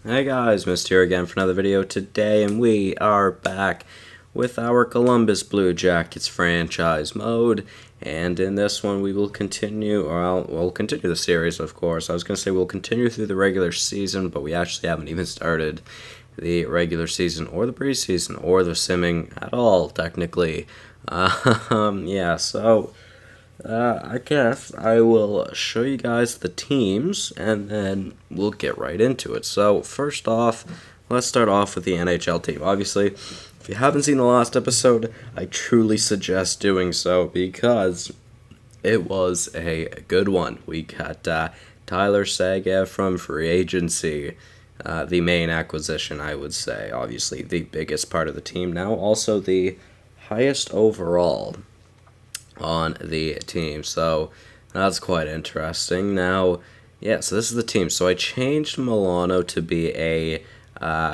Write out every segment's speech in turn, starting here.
Hey guys, Mist here again for another video today, and we are back with our Columbus Blue Jackets franchise mode. And in this one, we will continue, or we'll continue the series, of course. I was going to say we'll continue through the regular season, but we actually haven't even started the regular season or the preseason or the simming at all, technically. Yeah, so I guess I will show you guys the teams and then we'll get right into it. So, first off, let's start off with the NHL team. Obviously, if you haven't seen the last episode, I truly suggest doing so because it was a good one. We got Tyler Seguin from free agency, the main acquisition, I would say. Obviously, the biggest part of the team now, also the highest overall on the team. So that's quite interesting. Now, yeah, so this is the team. So I changed Milano to be a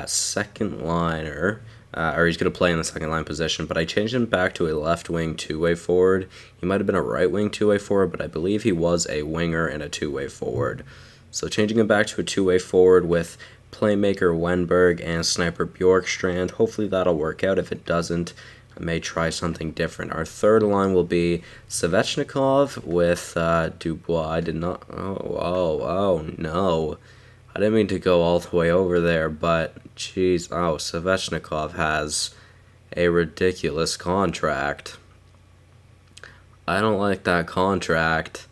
second liner, or he's going to play in the second line position, but I changed him back to a left wing two-way forward. He might have been a right wing two-way forward, but I believe he was a winger and a two-way forward. So changing him back to a two-way forward with playmaker Wenberg and sniper Bjorkstrand. Hopefully that'll work out. If it doesn't, I may try something different. Our third line will be Svechnikov with Dubois. I did not. Oh, no. I didn't mean to go all the way over there, but jeez. Oh, Svechnikov has a ridiculous contract. I don't like that contract,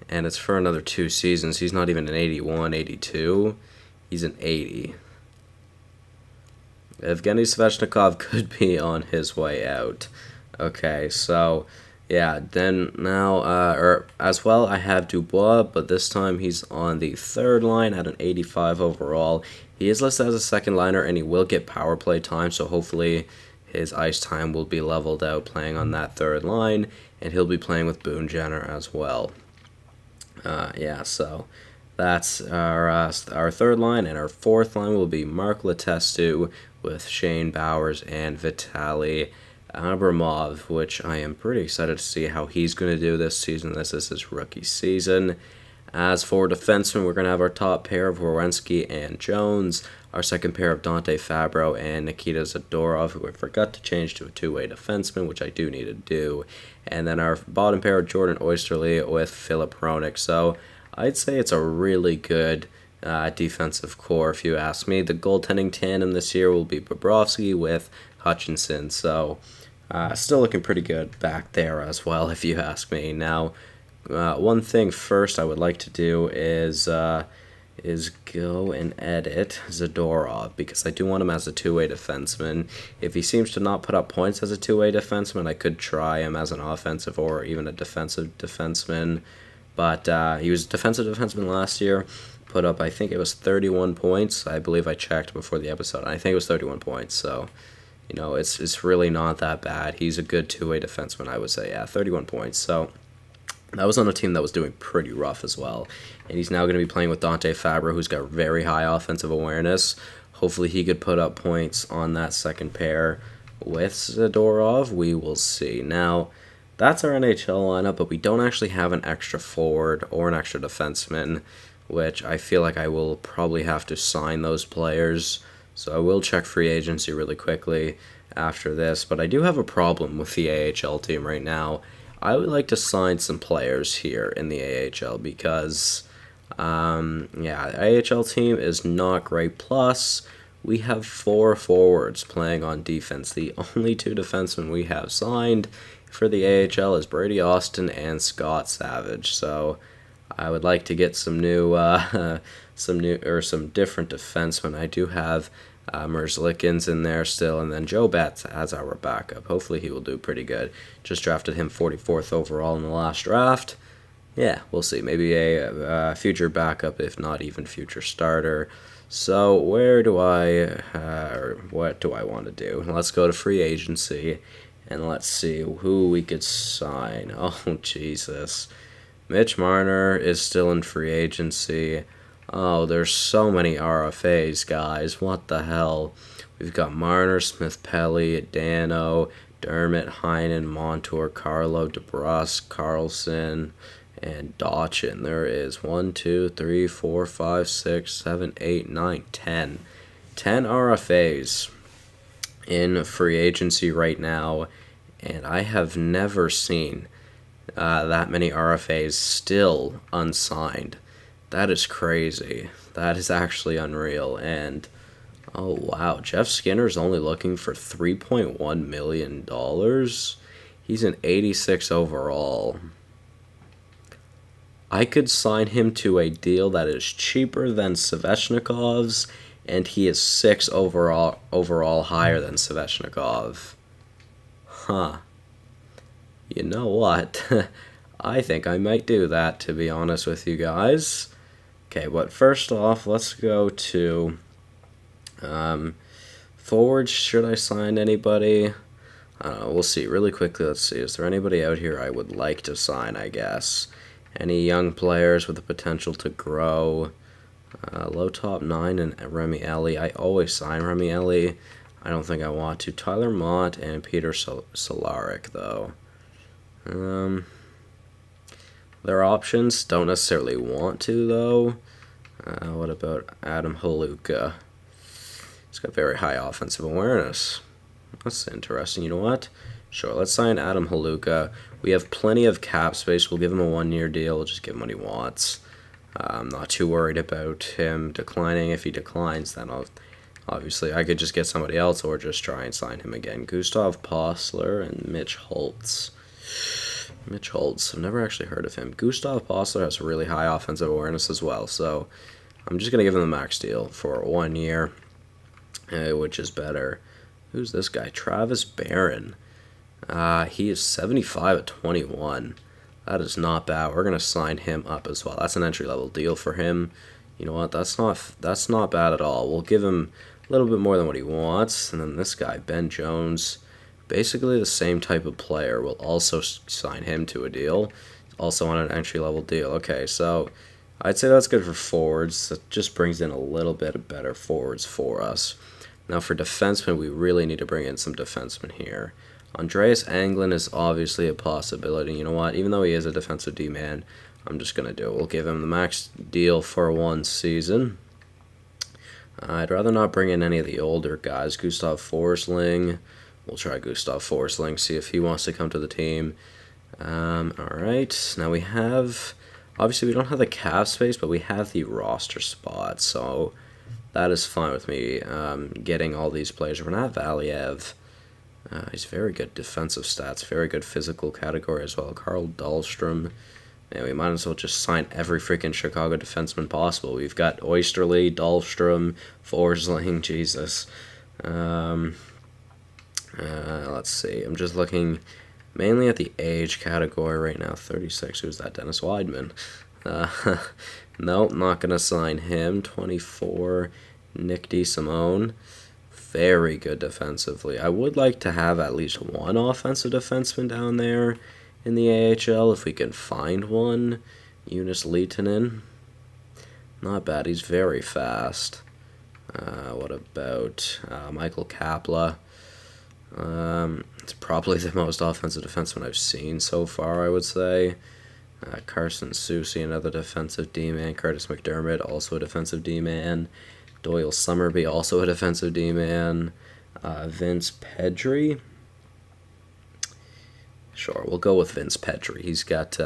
and it's for another 2 seasons. He's not even an 81, 82. He's an 80. Evgeny Svechnikov could be on his way out. Okay, so yeah, then now, or as well, I have Dubois, but this time he's on the third line at an 85 overall. He is listed as a second liner, and he will get power play time, so hopefully his ice time will be leveled out playing on that third line, and he'll be playing with Boone Jenner as well. Yeah, so that's our third line, and our fourth line will be Mark Letestu with Shane Bowers and Vitaly Abramov, which I am pretty excited to see how he's going to do this season. This is his rookie season. As for defensemen, we're going to have our top pair of Werenski and Jones, our second pair of Dante Fabro and Nikita Zadorov, who I forgot to change to a two-way defenseman, which I do need to do, and then our bottom pair of Jordan Oysterley with Philip Hronik. So I'd say it's a really good defensive core, if you ask me. The goaltending tandem this year will be Bobrovsky with Hutchinson, so still looking pretty good back there as well, if you ask me. Now, one thing first I would like to do is go and edit Zadorov, because I do want him as a two-way defenseman. If he seems to not put up points as a two-way defenseman, I could try him as an offensive or even a defensive defenseman. But he was a defensive defenseman last year, put up, I think it was 31 points. I believe I checked before the episode, and I think it was 31 points. So, it's really not that bad. He's a good two-way defenseman, I would say. Yeah, 31 points. So that was on a team that was doing pretty rough as well. And he's now going to be playing with Dante Fabro, who's got very high offensive awareness. Hopefully he could put up points on that second pair with Zadorov. We will see. Now, that's our NHL lineup, but we don't actually have an extra forward or an extra defenseman, which I feel like I will probably have to sign those players. So I will check free agency really quickly after this, but I do have a problem with the AHL team right now. I would like to sign some players here in the AHL because, the AHL team is not great. Plus, we have 4 forwards playing on defense. The only 2 defensemen we have signed for the AHL is Brady Austin and Scott Savage. So I would like to get some different defensemen. I do have Merzlikins in there still, and then Joe Betts as our backup. Hopefully he will do pretty good. Just drafted him 44th overall in the last draft. Yeah, we'll see. Maybe a future backup, if not even future starter. So what do I want to do? Let's go to free agency, and let's see who we could sign. Oh, Jesus. Mitch Marner is still in free agency. Oh, there's so many RFAs, guys. What the hell? We've got Marner, Smith-Pelly, Dano, Dermott, Heinen, Montour, Carlo, DeBrusque, Carlson, And Dodgin, there is 1, 2, 3, 4, 5, 6, 7, 8, 9, 10. 10 RFAs in free agency right now, and I have never seen that many RFAs still unsigned. That is crazy. That is actually unreal. And oh wow, Jeff Skinner's only looking for $3.1 million. He's an 86 overall. I could sign him to a deal that is cheaper than Svechnikov's, and he is 6 overall higher than Svechnikov. Huh. You know what? I think I might do that, to be honest with you guys. Okay, but first off, let's go to forwards. Should I sign anybody? We'll see. Really quickly, let's see. Is there anybody out here I would like to sign, I guess? Any young players with the potential to grow? Low top 9 and Remy Ellie. I always sign Remy Ellie. I don't think I want to. Tyler Mott and Peter Solaric, though. Their options, don't necessarily want to, though. What about Adam Haluka? He's got very high offensive awareness. That's interesting. You know what? Sure, let's sign Adam Haluka. We have plenty of cap space. We'll give him a 1-year deal. We'll just give him what he wants. I'm not too worried about him declining. If he declines, then obviously I could just get somebody else or just try and sign him again. Gustav Postler and Mitch Holtz. Mitch Holtz, I've never actually heard of him. Gustav Postler has really high offensive awareness as well, so I'm just going to give him the max deal for 1 year, which is better. Who's this guy? Travis Barron. He is 75 at 21. That is not bad. We're going to sign him up as well. That's an entry-level deal for him. You know what? That's not bad at all. We'll give him a little bit more than what he wants. And then this guy, Ben Jones, basically the same type of player. We'll also sign him to a deal. Also on an entry-level deal. Okay, so I'd say that's good for forwards. That just brings in a little bit of better forwards for us. Now for defensemen, we really need to bring in some defensemen here. Andreas Anglin is obviously a possibility. You know what? Even though he is a defensive D-man, I'm just going to do it. We'll give him the max deal for 1 season. I'd rather not bring in any of the older guys. Gustav Forsling. We'll try Gustav Forsling, see if he wants to come to the team. Alright, now we have... Obviously, we don't have the cap space, but we have the roster spot, so that is fine with me getting all these players. We're not Valiev. He's very good defensive stats, very good physical category as well. Carl Dahlstrom. And we might as well just sign every freaking Chicago defenseman possible. We've got Oysterley, Dahlstrom, Forsling, Jesus. Let's see. I'm just looking mainly at the age category right now. 36. Who's that? Dennis Weidman. Nope, not going to sign him. 24. Nick DeSimone. Very good defensively. I would like to have at least one offensive defenseman down there in the AHL if we can find one. Eunice Leitonen. Not bad. He's very fast. What about Michael Kapla? It's probably the most offensive defenseman I've seen so far, I would say. Carson Soucy, another defensive D-man. Curtis McDermott, also a defensive D-man. Doyle Summerby, also a defensive D-man. Vince Pedri. Sure, we'll go with Vince Pedri. He's got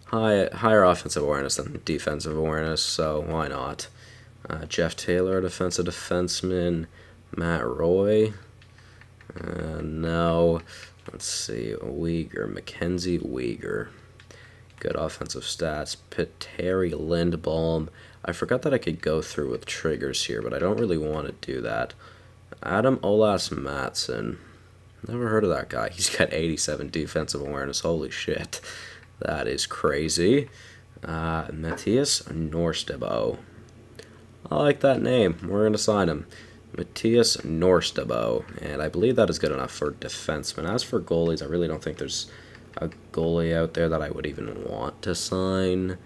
higher offensive awareness than defensive awareness, so why not? Jeff Taylor, defensive defenseman. Matt Roy. No. Let's see. Mackenzie Weegar. Good offensive stats. Petteri Lindholm. I forgot that I could go through with triggers here, but I don't really want to do that. Adam Olas Matson. Never heard of that guy. He's got 87 defensive awareness. Holy shit. That is crazy. Matthias Norstebo. I like that name. We're going to sign him. Matthias Norstebo. And I believe that is good enough for defensemen. As for goalies, I really don't think there's a goalie out there that I would even want to sign.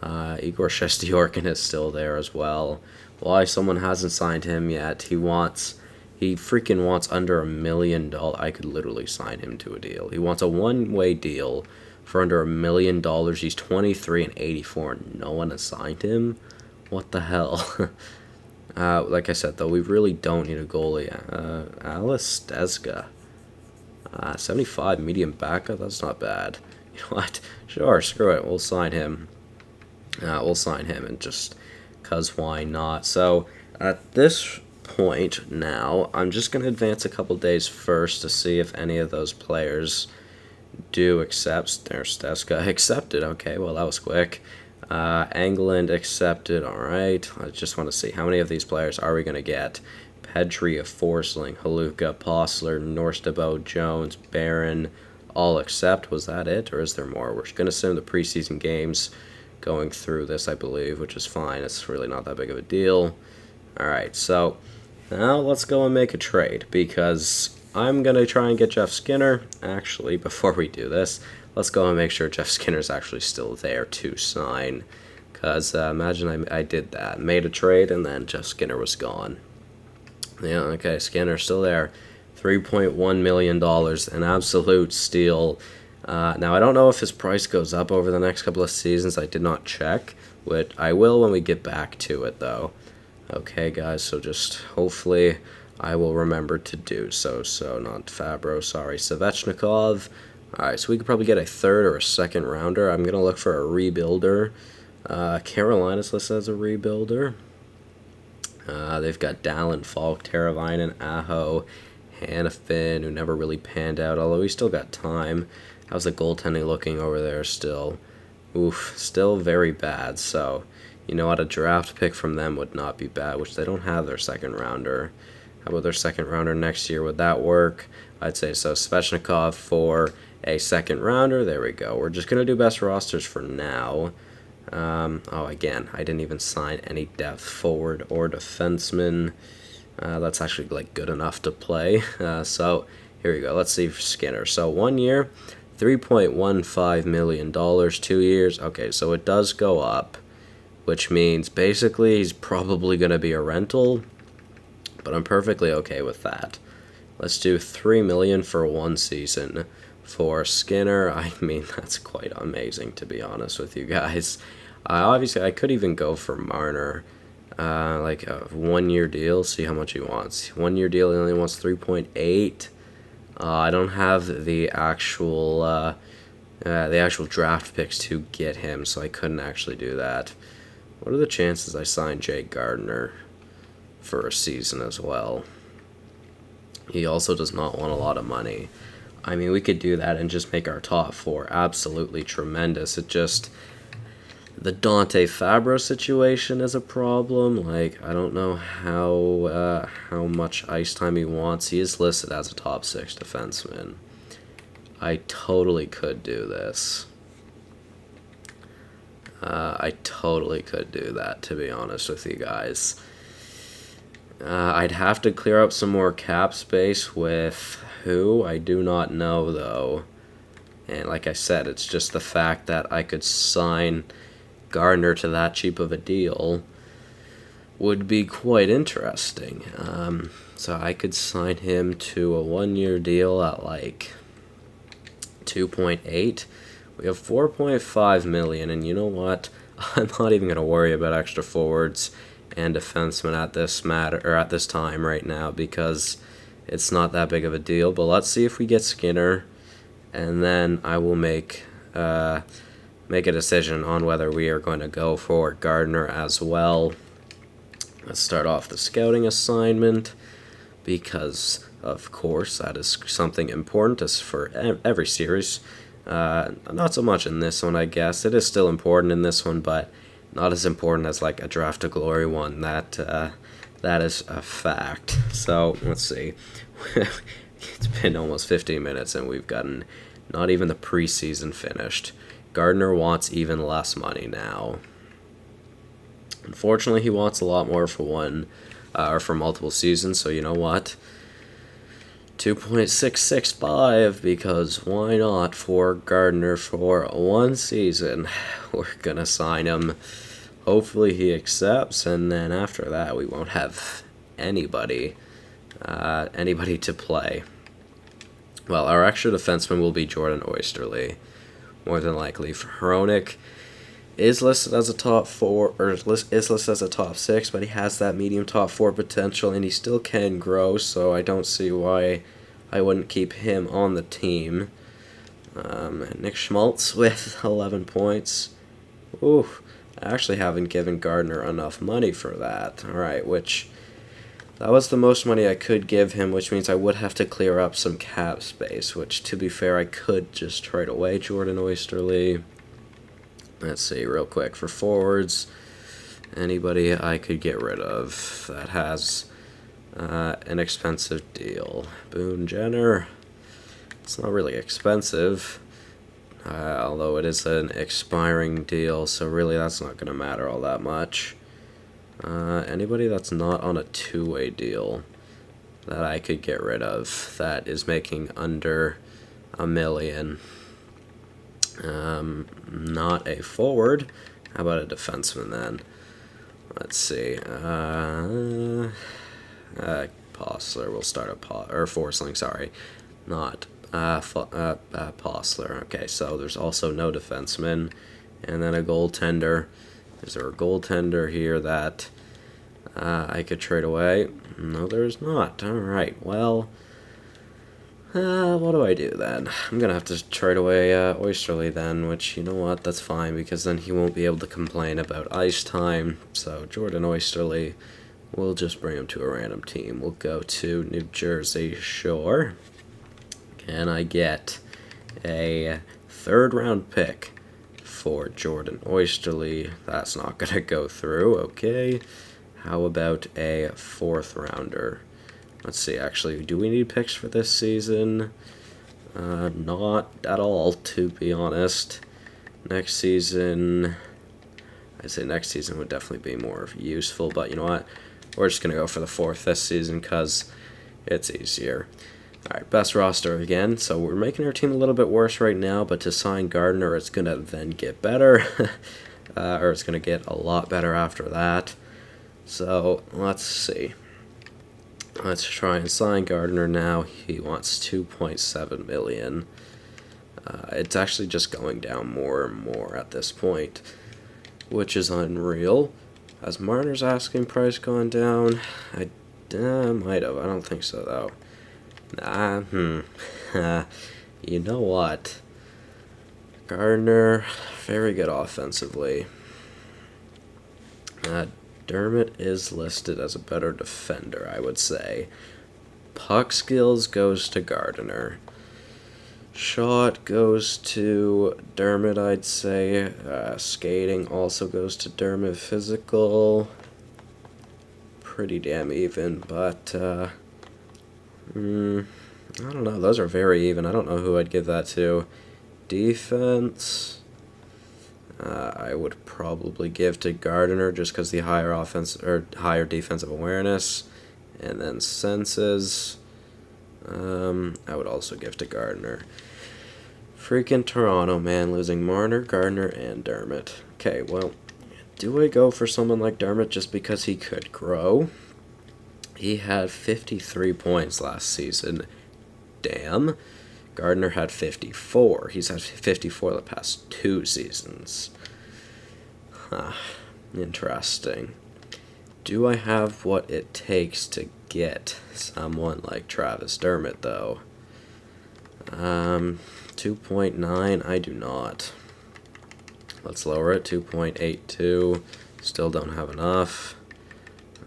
Igor Shestyorkin is still there as well. Why someone hasn't signed him yet? He freaking wants under $1 million. I could literally sign him to a deal. He wants a one-way deal for under $1 million. He's 23 and 84. No one assigned him. What the hell? Like I said, though, we really don't need a goalie. Alice Deska. 75 medium backup. That's not bad. You know what? Sure, screw it. We'll sign him. We'll sign him, and just cause why not? So at this point now, I'm just gonna advance a couple days first to see if any of those players do accept. There's Deska accepted. Okay, well that was quick. England accepted. All right. I just want to see how many of these players are we gonna get. Pedri, Forsling, Haluka, Postler, Norstabo, Jones, Barron, all accept. Was that it, or is there more? We're going to send the preseason games going through this, I believe, which is fine. It's really not that big of a deal. All right, so now let's go and make a trade, because I'm going to try and get Jeff Skinner. Actually, before we do this, let's go and make sure Jeff Skinner's actually still there to sign, because imagine I did that, made a trade, and then Jeff Skinner was gone. Yeah, okay, Skinner's still there. $3.1 million, an absolute steal. Now, I don't know if his price goes up over the next couple of seasons. I did not check, but I will when we get back to it, though. Okay, guys, so just hopefully I will remember to do so. So, not Fabro, sorry, Svechnikov. Alright, so we could probably get a third or a second rounder. I'm going to look for a rebuilder. Carolina's listed as a rebuilder. They've got Dallin, Falk, Teravainen, Aho, Hannafin, who never really panned out, although he's still got time. How's the goaltending looking over there still? Oof, still very bad, so you know what, a draft pick from them would not be bad, which they don't have their second rounder. How about their second rounder next year? Would that work? I'd say so. Svechnikov for a second rounder. There we go. We're just going to do best rosters for now. Again, I didn't even sign any depth forward or defenseman. That's actually like good enough to play. So here we go. Let's see for Skinner. So 1 year, $3.15 million. 2 years. Okay, so it does go up, which means basically he's probably going to be a rental, but I'm perfectly okay with that. Let's do $3 million for 1 season for Skinner. I mean, that's quite amazing, to be honest with you guys. Obviously, I could even go for Marner, like a 1 year deal. See how much he wants. 1 year deal. He only wants 3.8. I don't have the actual draft picks to get him, so I couldn't actually do that. What are the chances I sign Jake Gardiner for a season as well? He also does not want a lot of money. I mean, we could do that and just make our top 4 absolutely tremendous. It just, the Dante Fabro situation is a problem. Like, I don't know how much ice time he wants. He is listed as a top 6 defenseman. I totally could do this. I totally could do that, to be honest with you guys. I'd have to clear up some more cap space with who? I do not know, though. And like I said, it's just the fact that I could sign Gardner to that cheap of a deal would be quite interesting. So I could sign him to a 1 year deal at like 2.8. We have 4.5 million, and you know what? I'm not even gonna worry about extra forwards and defensemen at this time right now, because it's not that big of a deal. But let's see if we get Skinner, and then I will make a decision on whether we are going to go for Gardner as well. Let's start off the scouting assignment, because of course that is something important as for every series. Not so much in this one, I guess. It is still important in this one, but not as important as like a Draft to Glory one. That is a fact. So let's see. It's been almost 15 minutes and we've gotten not even the preseason finished. Gardner wants even less money now. Unfortunately, he wants a lot more for one or for multiple seasons. So you know what? 2.665, because why not for Gardner for 1 season? We're gonna sign him. Hopefully he accepts, and then after that we won't have anybody to play. Well, our extra defenseman will be Jordan Oysterley. more than likely. Hronik is listed as a top 4, or is listed as a top 6, but he has that medium top 4 potential, and he still can grow, so I don't see why I wouldn't keep him on the team. Nick Schmaltz with 11 points. Ooh, I actually haven't given Gardner enough money for that. Alright, that was the most money I could give him, which means I would have to clear up some cap space, which, to be fair, I could just trade away Jordan Oesterle. Let's see, real quick, for forwards, anybody I could get rid of that has an expensive deal. Boone Jenner, it's not really expensive, although it is an expiring deal, so really that's not going to matter all that much. Anybody that's not on a two-way deal that I could get rid of that is making under $1 million. Not a forward. How about a defenseman then? Let's see. Postler. We'll start or Forsling. Sorry, not Postler. Okay, so there's also no defenseman, and then a goaltender. Is there a goaltender here that I could trade away? No, there's not. All right. Well. What do I do then? I'm going to have to trade away Oesterle then, which, you know what, that's fine, because then he won't be able to complain about ice time. So Jordan Oesterle, we'll just bring him to a random team. We'll go to New Jersey Shore. Can I get a third-round pick for Jordan Oesterle? That's not going to go through, okay. How about a fourth-rounder? Let's see, actually, do we need picks for this season? Not at all, to be honest. Next season, I'd say next season would definitely be more useful, but you know what? We're just going to go for the fourth this season because it's easier. Alright, best roster again. So we're making our team a little bit worse right now, but to sign Gardner, it's going to then get better. Or it's going to get a lot better after that. So, let's see. Let's try and sign Gardner now. He wants $2.7 million. It's actually just going down more and more at this point, which is unreal. Has Marner's asking price gone down? I might have. I don't think so, though. You know what? Gardner, very good offensively. Dermott is listed as a better defender, I would say. Puck skills goes to Gardner. Shot goes to Dermott, I'd say. Skating also goes to Dermott. Physical, pretty damn even, but I don't know. Those are very even. I don't know who I'd give that to. Defense, I would probably give to Gardner just because the higher higher defensive awareness, and then senses, I would also give to Gardner. Freaking Toronto, man, losing Marner, Gardner, and Dermott. Okay, well, do I go for someone like Dermott just because he could grow? He had 53 points last season. Damn. Gardner had 54. He's had 54 the past 2 seasons. Huh. Interesting. Do I have what it takes to get someone like Travis Dermott, though? 2.9, I do not. Let's lower it, 2.82. Still don't have enough.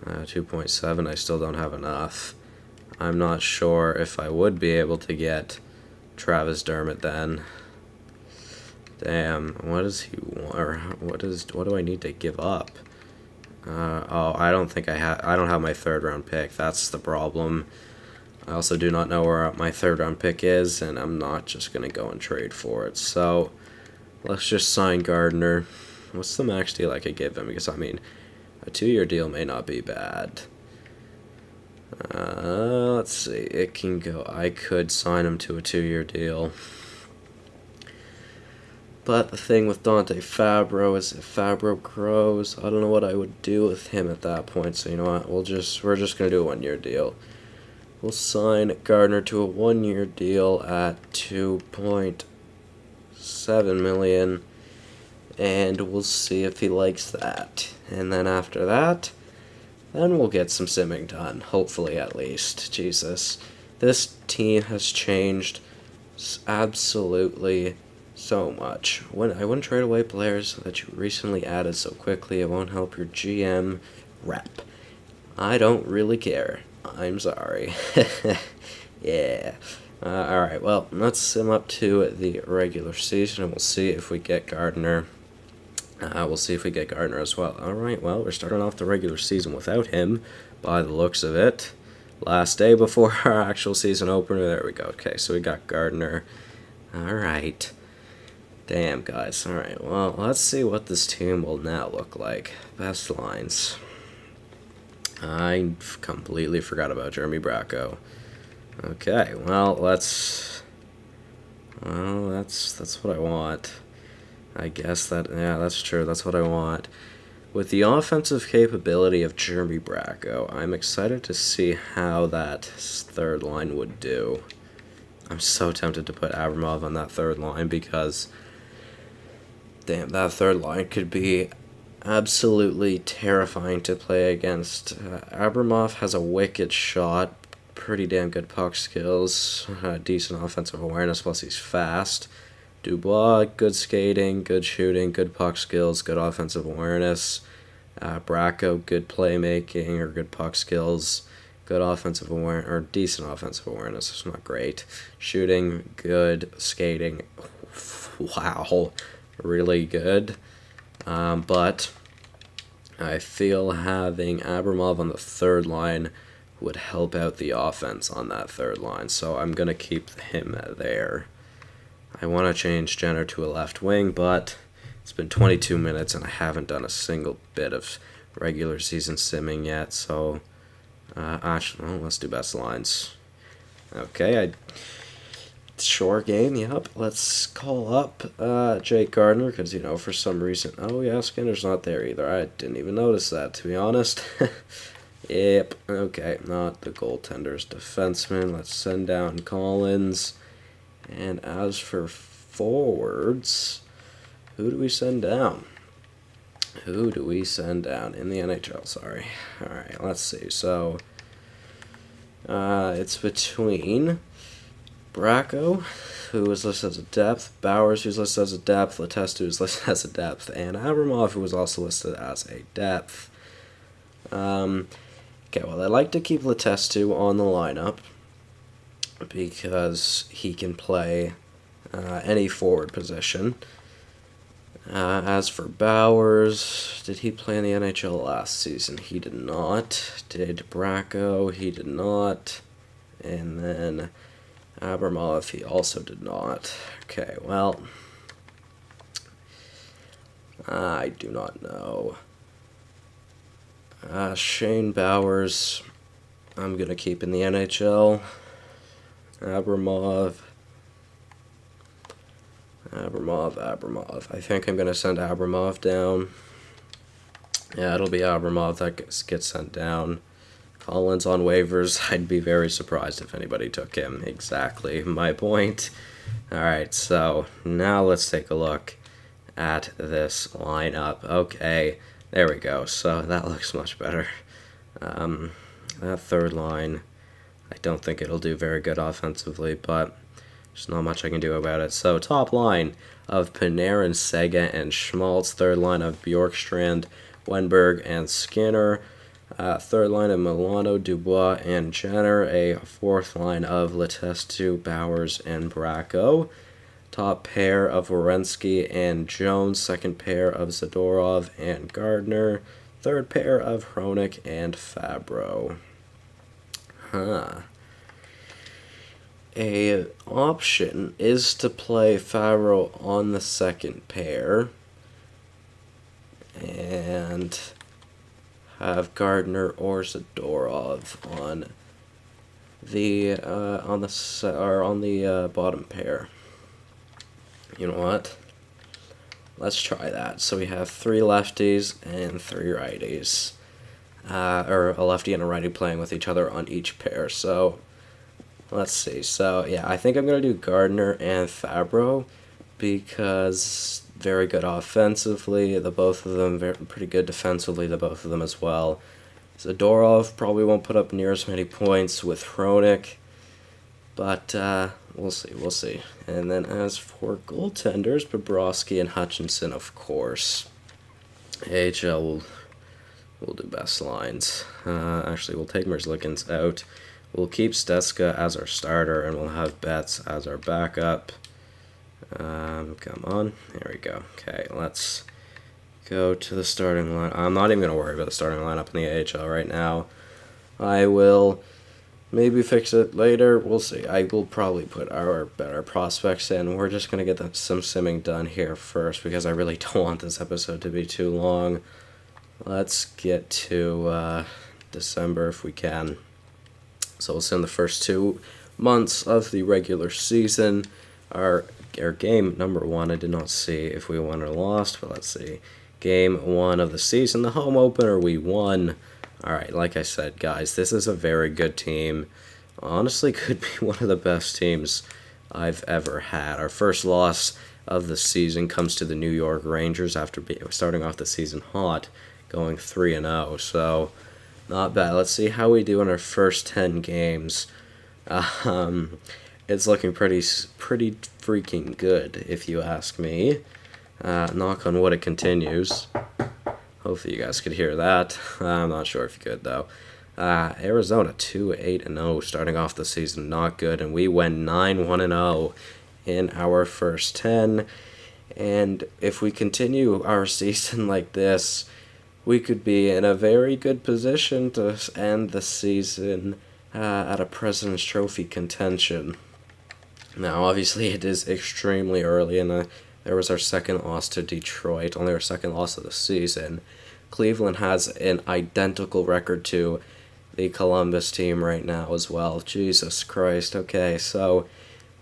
2.7, I still don't have enough. I'm not sure if I would be able to get Travis Dermott then. Damn, what does he want, or what do I need to give up? I don't think I don't have my third round pick. That's the problem. I also do not know where my third round pick is, and I'm not just gonna go and trade for it. So let's just sign Gardner. What's the max deal I could give him? Because I mean, a 2-year deal may not be bad. Let's see. It can go. I could sign him to a 2-year deal. But the thing with Dante Fabro is if Fabro grows, I don't know what I would do with him at that point. So you know what? We're just gonna do a 1-year deal. We'll sign Gardner to a 1-year deal at 2.8. 7 million, and we'll see if he likes that. And then after that, then we'll get some simming done, hopefully at least. Jesus, this team has changed absolutely so much. I wouldn't trade away players that you recently added so quickly. It won't help your GM rep. I don't really care. I'm sorry. Yeah. Alright, well, let's sim up to the regular season, and we'll see if we get Gardner. We'll see if we get Gardner as well. Alright, well, we're starting off the regular season without him, by the looks of it. Last day before our actual season opener. There we go. Okay, so we got Gardner. Alright. Damn, guys. Alright, well, let's see what this team will now look like. Best lines. I completely forgot about Jeremy Bracco. Okay, well, that's what I want. I guess yeah, that's true. That's what I want. With the offensive capability of Jeremy Bracco, I'm excited to see how that third line would do. I'm so tempted to put Abramov on that third line because, damn, that third line could be absolutely terrifying to play against. Abramov has a wicked shot, pretty damn good puck skills, decent offensive awareness, plus he's fast. Dubois, good skating, good shooting, good puck skills, good offensive awareness. Bracco, good playmaking or good puck skills, good offensive awareness, or decent offensive awareness. It's not great. Shooting, good. Skating, wow, really good. But I feel having Abramov on the third line would help out the offense on that third line, so I'm going to keep him there. I want to change Jenner to a left wing, but it's been 22 minutes and I haven't done a single bit of regular season simming yet, so actually, well, let's do best lines. Okay, short game, yep. Let's call up Jake Gardner, because, for some reason, oh yeah, Skinner's not there either. I didn't even notice that, to be honest. Yep, okay, not the goaltender's defenseman. Let's send down Collins. And as for forwards, who do we send down? Who do we send down in the NHL? Sorry. All right, let's see. So, it's between Bracco, who is listed as a depth, Bowers, who's listed as a depth, Letestu, who's listed as a depth, and Abramov, who was also listed as a depth. Okay, well, I'd like to keep Letestu on the lineup because he can play any forward position. As for Bowers, did he play in the NHL last season? He did not. Did Bracco? He did not. And then Abramov, he also did not. Okay, well, I do not know. Shane Bowers, I'm going to keep in the NHL. Abramov. I think I'm going to send Abramov down. Yeah, it'll be Abramov that gets sent down. Collins on waivers. I'd be very surprised if anybody took him. Exactly my point. Alright, so now let's take a look at this lineup. Okay, there we go. So that looks much better. That third line, I don't think it'll do very good offensively, but there's not much I can do about it. So top line of Panarin, Sega, and Schmaltz. Third line of Bjorkstrand, Wenberg, and Skinner. Third line of Milano, Dubois, and Jenner. A fourth line of Letestu, Bowers, and Bracco. Top pair of Werenski and Jones. Second pair of Zadorov and Gardner. Third pair of Hronik and Fabro. A option is to play Fabro on the second pair and have Gardner or Zadorov on the bottom pair. You know what? Let's try that. So we have 3 lefties and 3 righties, or a lefty and a righty playing with each other on each pair. So let's see. So yeah, I think I'm gonna do Gardner and Fabro because very good offensively, the both of them, pretty good defensively, the both of them as well. Zadorov probably won't put up near as many points with Hronik, but we'll see. And then as for goaltenders, Bobrovsky and Hutchinson, of course. AHL will do best lines. Actually, we'll take Merzlikins out. We'll keep Steska as our starter, and we'll have Betts as our backup. Come on. There we go. Okay, let's go to the starting line. I'm not even going to worry about the starting lineup in the AHL right now. I will maybe fix it later. We'll see. I will probably put our better prospects in. We're just going to get some simming done here first because I really don't want this episode to be too long. Let's get to December if we can. So we'll sim the first 2 months of the regular season. Our game number 1, I did not see if we won or lost, but let's see. Game 1 of the season, the home opener, we won. Alright, like I said, guys, this is a very good team. Honestly, could be one of the best teams I've ever had. Our first loss of the season comes to the New York Rangers after starting off the season hot, going 3-0. So, not bad. Let's see how we do in our first 10 games. It's looking pretty freaking good, if you ask me. Knock on wood, it continues. Hopefully you guys could hear that. I'm not sure if you could, though. Arizona 2-8-0 starting off the season, not good, and we went 9-1-0 in our first 10. And if we continue our season like this, we could be in a very good position to end the season at a President's Trophy contention. Now, obviously, it is extremely early, and there was our second loss to Detroit, only our second loss of the season. Cleveland has an identical record to the Columbus team right now as well. Jesus Christ. Okay, so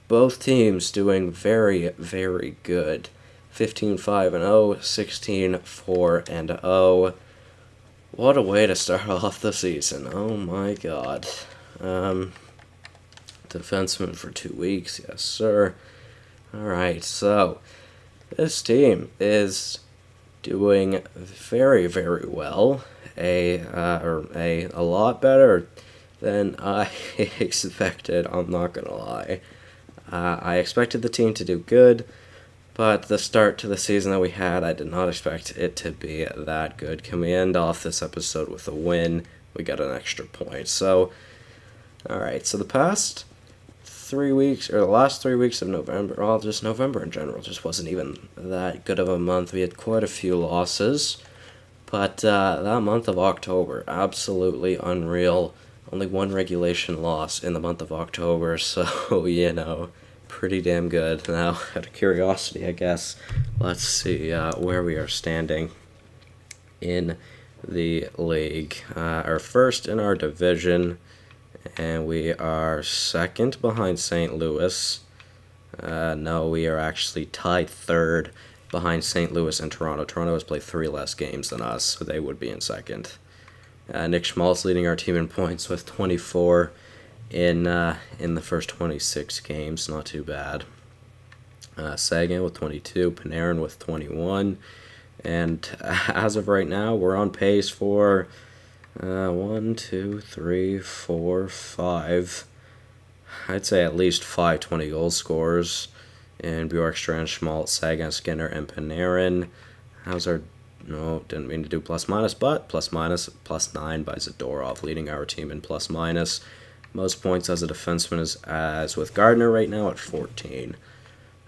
both teams doing very, very good. 15-5-0, 16-4-0. What a way to start off the season. Oh my god. Defenseman for 2 weeks, yes sir. Alright, so this team is doing very, very well. A lot better than I expected, I'm not gonna lie. I expected the team to do good, but the start to the season that we had, I did not expect it to be that good. Can we end off this episode with a win? We got an extra point. So, alright, so the last 3 weeks of November, well, just November in general, just wasn't even that good of a month. We had quite a few losses, but that month of October, absolutely unreal. Only 1 regulation loss in the month of October, so, pretty damn good. Now, out of curiosity, I guess, let's see where we are standing in the league. Our first in our division, and we are second behind St. Louis. No, we are actually tied third behind St. Louis and Toronto. Toronto has played 3 less games than us, so they would be in second. Nick Schmaltz leading our team in points with 24 in the first 26 games. Not too bad. Sagan with 22, Panarin with 21, and as of right now, we're on pace for 1, 2, 3, 4, 5. I'd say at least 5 20-goal scorers in Bjorkstrand, Schmaltz, Sagan, Skinner, and Panarin. How's our... No, didn't mean to do plus-minus, but plus-minus, +9 by Zadorov, leading our team in plus-minus. Most points as a defenseman is as with Gardner right now at 14.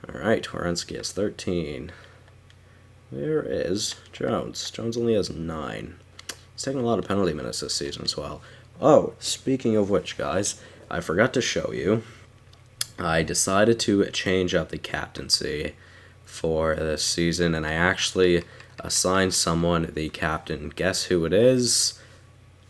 Alright, Werenski has 13. Where is Jones? Jones only has 9. He's taking a lot of penalty minutes this season as well. Oh, speaking of which, guys, I forgot to show you. I decided to change up the captaincy for this season, and I actually assigned someone the captain. Guess who it is?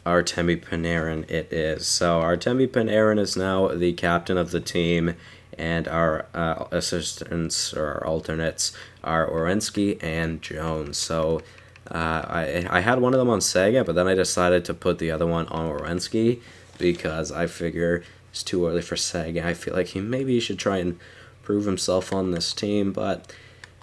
Artemi Panarin it is. So Artemi Panarin is now the captain of the team, and our assistants or our alternates are Werenski and Jones. So I had one of them on Sagan, but then I decided to put the other one on Werenski because I figure it's too early for Sagan. I feel like maybe he should try and prove himself on this team. But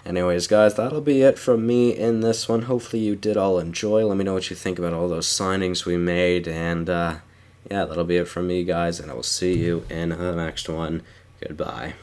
anyways, guys, that'll be it from me in this one. Hopefully you did all enjoy. Let me know what you think about all those signings we made. And yeah, that'll be it from me, guys, and I will see you in the next one. Goodbye.